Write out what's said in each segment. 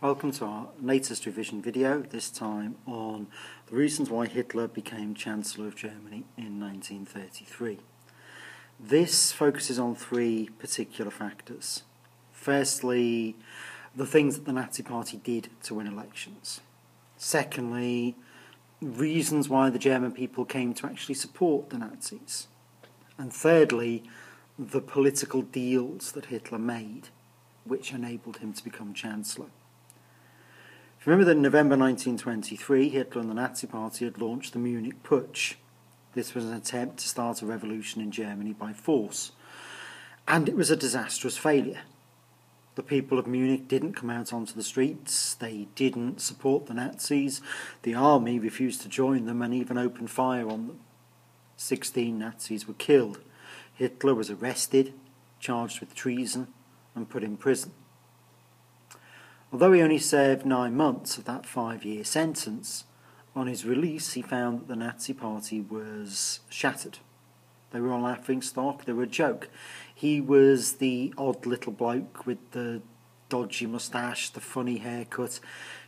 Welcome to our latest revision video, this time on the reasons why Hitler became Chancellor of Germany in 1933. This focuses on three particular factors. Firstly, the things that the Nazi Party did to win elections. Secondly, reasons why the German people came to actually support the Nazis. And thirdly, the political deals that Hitler made, which enabled him to become Chancellor. Remember that in November 1923, Hitler and the Nazi Party had launched the Munich Putsch. This was an attempt to start a revolution in Germany by force, and it was a disastrous failure. The people of Munich didn't come out onto the streets, they didn't support the Nazis, the army refused to join them and even opened fire on them. 16 Nazis were killed. Hitler was arrested, charged with treason, and put in prison. Although he only served 9 months of that 5-year sentence, on his release he found that the Nazi Party was shattered. They were a laughingstock, they were a joke. He was the odd little bloke with the dodgy moustache, the funny haircut,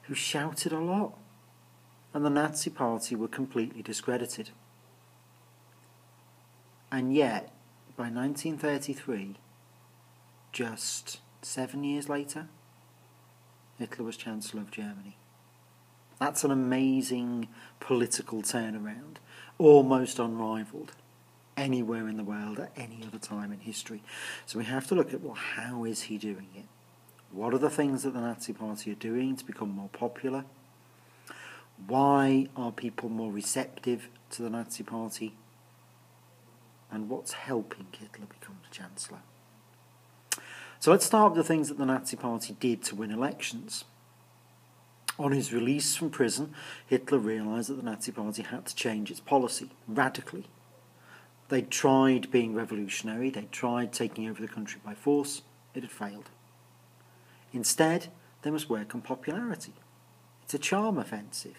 who shouted a lot. And the Nazi Party were completely discredited. And yet, by 1933, just 7 years later, Hitler was Chancellor of Germany. That's an amazing political turnaround, almost unrivaled anywhere in the world at any other time in history. So we have to look at, well, how is he doing it? What are the things that the Nazi Party are doing to become more popular? Why are people more receptive to the Nazi Party? And what's helping Hitler become the Chancellor? So let's start with the things that the Nazi Party did to win elections. On his release from prison, Hitler realised that the Nazi Party had to change its policy radically. They tried being revolutionary, they tried taking over the country by force, it had failed. Instead, they must work on popularity. It's a charm offensive.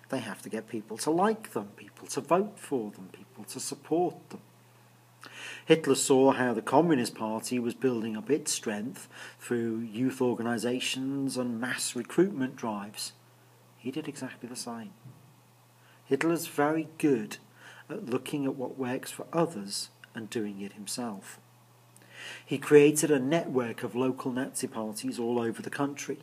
They have to get people to like them, people to vote for them, people to support them. Hitler saw how the Communist Party was building up its strength through youth organisations and mass recruitment drives. He did exactly the same. Hitler's very good at looking at what works for others and doing it himself. He created a network of local Nazi parties all over the country,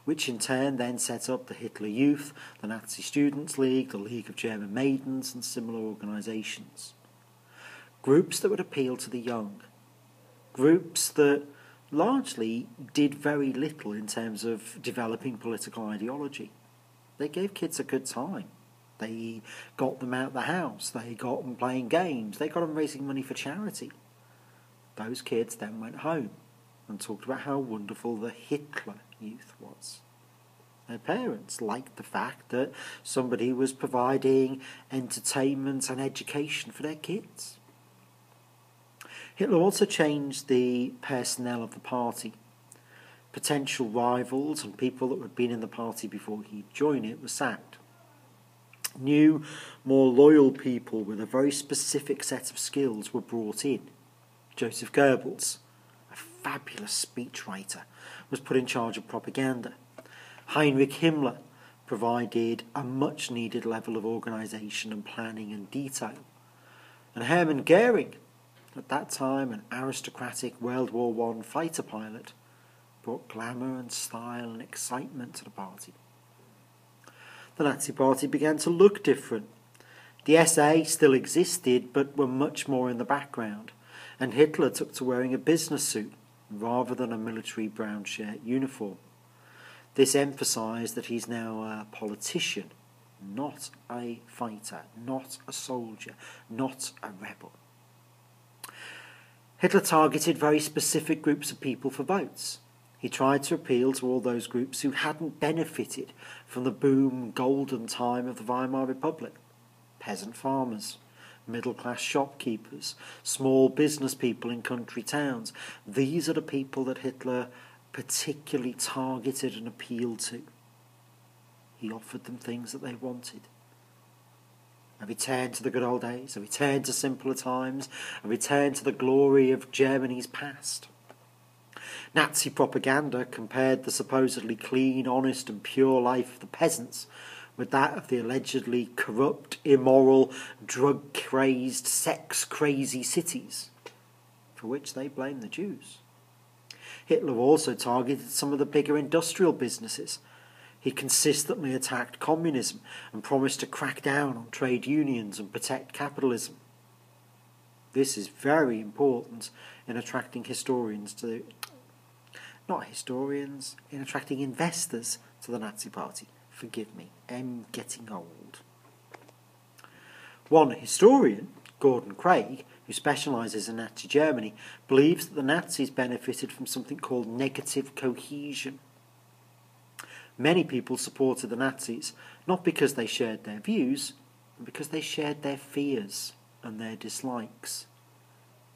which in turn then set up the Hitler Youth, the Nazi Students' League, the League of German Maidens and similar organisations. Groups that would appeal to the young. Groups that largely did very little in terms of developing political ideology. They gave kids a good time. They got them out the house. They got them playing games. They got them raising money for charity. Those kids then went home and talked about how wonderful the Hitler Youth was. Their parents liked the fact that somebody was providing entertainment and education for their kids. Hitler also changed the personnel of the party. Potential rivals and people that had been in the party before he joined it were sacked. New, more loyal people with a very specific set of skills were brought in. Joseph Goebbels, a fabulous speechwriter, was put in charge of propaganda. Heinrich Himmler provided a much-needed level of organisation and planning and detail. And Hermann Goering, at that time an aristocratic World War I fighter pilot, brought glamour and style and excitement to the party. The Nazi Party began to look different. The SA still existed but were much more in the background, and Hitler took to wearing a business suit rather than a military brown shirt uniform. This emphasised that he's now a politician, not a fighter, not a soldier, not a rebel. Hitler targeted very specific groups of people for votes. He tried to appeal to all those groups who hadn't benefited from the boom golden time of the Weimar Republic. Peasant farmers, middle-class shopkeepers, small business people in country towns. These are the people that Hitler particularly targeted and appealed to. He offered them things that they wanted. A return to the good old days, a return to simpler times, a return to the glory of Germany's past. Nazi propaganda compared the supposedly clean, honest and pure life of the peasants with that of the allegedly corrupt, immoral, drug-crazed, sex-crazy cities, for which they blame the Jews. Hitler also targeted some of the bigger industrial businesses. He consistently attacked communism and promised to crack down on trade unions and protect capitalism. This is very important in attracting in attracting investors to the Nazi Party. Forgive me, I'm getting old. One historian, Gordon Craig, who specialises in Nazi Germany, believes that the Nazis benefited from something called negative cohesion. Many people supported the Nazis not because they shared their views, but because they shared their fears and their dislikes.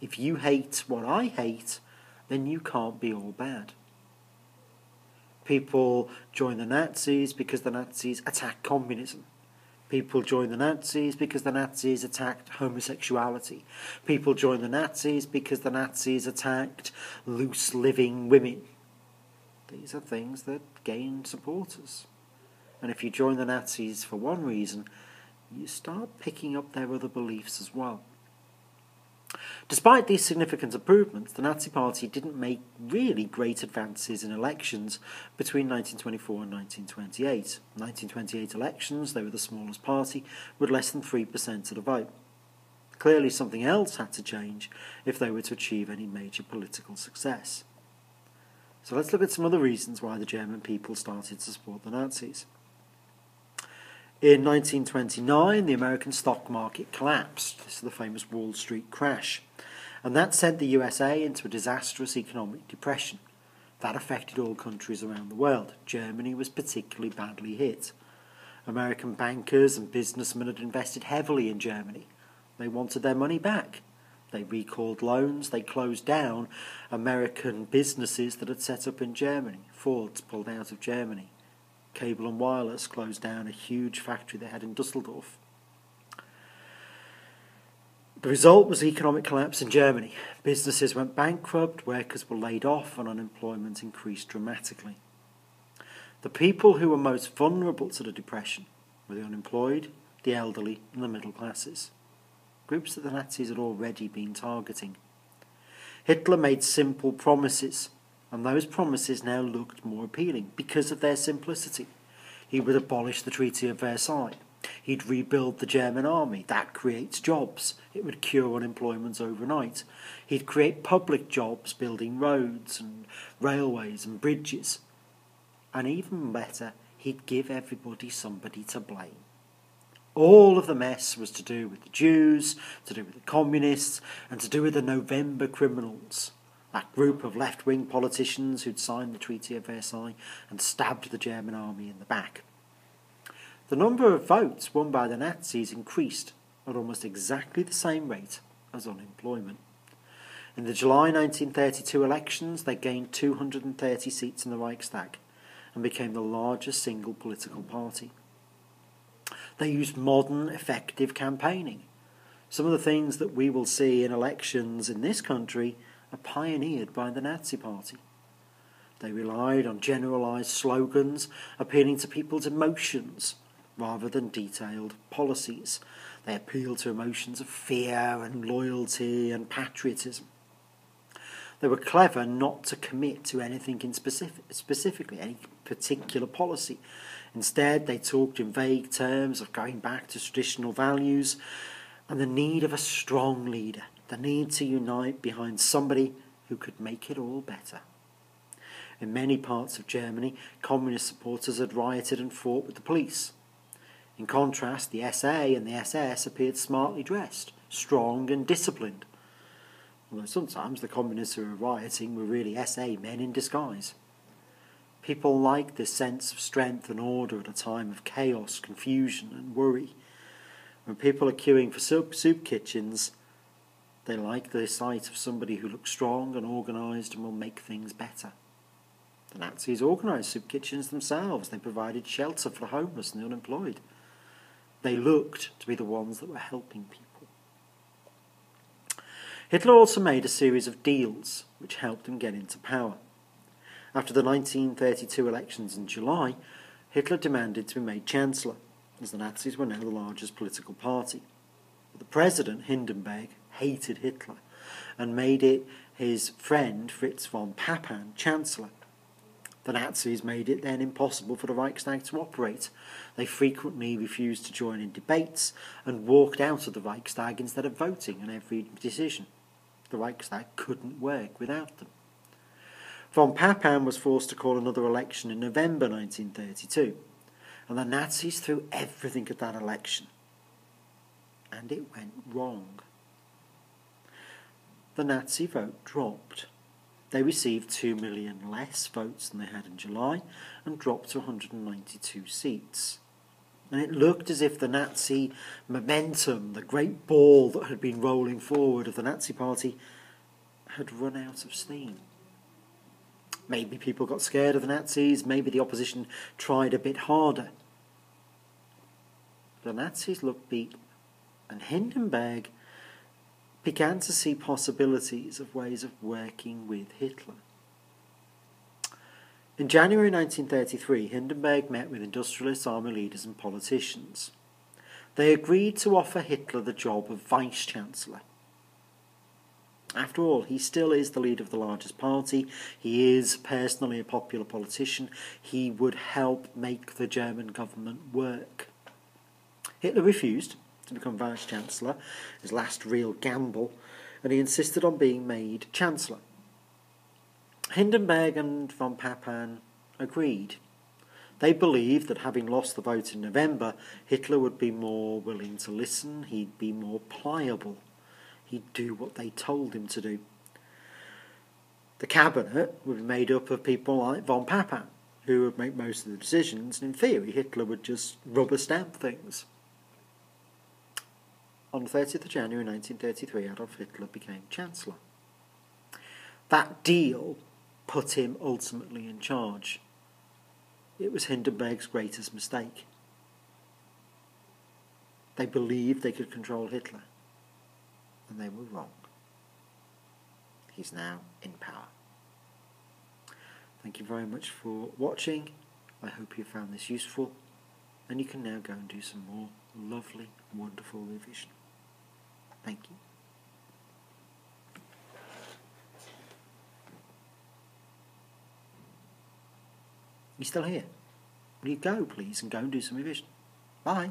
If you hate what I hate, then you can't be all bad. People join the Nazis because the Nazis attacked communism. People join the Nazis because the Nazis attacked homosexuality. People join the Nazis because the Nazis attacked loose-living women. These are things that gain supporters. And if you join the Nazis for one reason, you start picking up their other beliefs as well. Despite these significant improvements, the Nazi Party didn't make really great advances in elections between 1924 and 1928. 1928 elections, they were the smallest party, with less than 3% of the vote. Clearly something else had to change if they were to achieve any major political success. So let's look at some other reasons why the German people started to support the Nazis. In 1929, the American stock market collapsed. This is the famous Wall Street crash. And that sent the USA into a disastrous economic depression. That affected all countries around the world. Germany was particularly badly hit. American bankers and businessmen had invested heavily in Germany. They wanted their money back. They recalled loans. They closed down American businesses that had set up in Germany. Ford's pulled out of Germany. Cable and Wireless closed down a huge factory they had in Dusseldorf. The result was economic collapse in Germany. Businesses went bankrupt, workers were laid off, and unemployment increased dramatically. The people who were most vulnerable to the depression were the unemployed, the elderly, and the middle classes, groups that the Nazis had already been targeting. Hitler made simple promises, and those promises now looked more appealing because of their simplicity. He would abolish the Treaty of Versailles. He'd rebuild the German army. That creates jobs. It would cure unemployment overnight. He'd create public jobs, building roads and railways and bridges. And even better, he'd give everybody somebody to blame. All of the mess was to do with the Jews, to do with the communists, and to do with the November criminals. That group of left-wing politicians who'd signed the Treaty of Versailles and stabbed the German army in the back. The number of votes won by the Nazis increased at almost exactly the same rate as unemployment. In the July 1932 elections, they gained 230 seats in the Reichstag and became the largest single political party. They used modern, effective campaigning. Some of the things that we will see in elections in this country are pioneered by the Nazi Party. They relied on generalised slogans appealing to people's emotions rather than detailed policies. They appealed to emotions of fear and loyalty and patriotism. They were clever not to commit to anything in specifically any particular policy. Instead, they talked in vague terms of going back to traditional values and the need of a strong leader, the need to unite behind somebody who could make it all better. In many parts of Germany, communist supporters had rioted and fought with the police. In contrast, the SA and the SS appeared smartly dressed, strong and disciplined, although sometimes the communists who were rioting were really SA men in disguise. People liked this sense of strength and order at a time of chaos, confusion and worry. When people are queuing for soup kitchens, they like the sight of somebody who looks strong and organised and will make things better. The Nazis organised soup kitchens themselves. They provided shelter for the homeless and the unemployed. They looked to be the ones that were helping people. Hitler also made a series of deals which helped him get into power. After the 1932 elections in July, Hitler demanded to be made Chancellor, as the Nazis were now the largest political party. But the president, Hindenburg, hated Hitler and made it his friend Fritz von Papen Chancellor. The Nazis made it then impossible for the Reichstag to operate. They frequently refused to join in debates and walked out of the Reichstag instead of voting on every decision. The Reichstag couldn't work without them. Von Papen was forced to call another election in November 1932, and the Nazis threw everything at that election. And it went wrong. The Nazi vote dropped. They received 2 million less votes than they had in July and dropped to 192 seats. And it looked as if the Nazi momentum, the great ball that had been rolling forward of the Nazi party, had run out of steam. Maybe people got scared of the Nazis, maybe the opposition tried a bit harder. The Nazis looked beaten, and Hindenburg began to see possibilities of ways of working with Hitler. In January 1933, Hindenburg met with industrialists, army leaders and politicians. They agreed to offer Hitler the job of Vice-Chancellor. After all, he still is the leader of the largest party. He is personally a popular politician. He would help make the German government work. Hitler refused to become Vice-Chancellor, his last real gamble, and he insisted on being made Chancellor. Hindenburg and von Papen agreed. They believed that having lost the vote in November, Hitler would be more willing to listen, he'd be more pliable. He'd do what they told him to do. The cabinet would be made up of people like von Papen, who would make most of the decisions, and in theory Hitler would just rubber stamp things. On the 30th of January 1933, Adolf Hitler became Chancellor. That deal put him ultimately in charge. It was Hindenburg's greatest mistake. They believed they could control Hitler, and they were wrong. He's now in power. Thank you very much for watching. I hope you found this useful, and you can now go and do some more lovely, wonderful revision. Thank you. You still here? Will you go, please, and go and do some revision? Bye.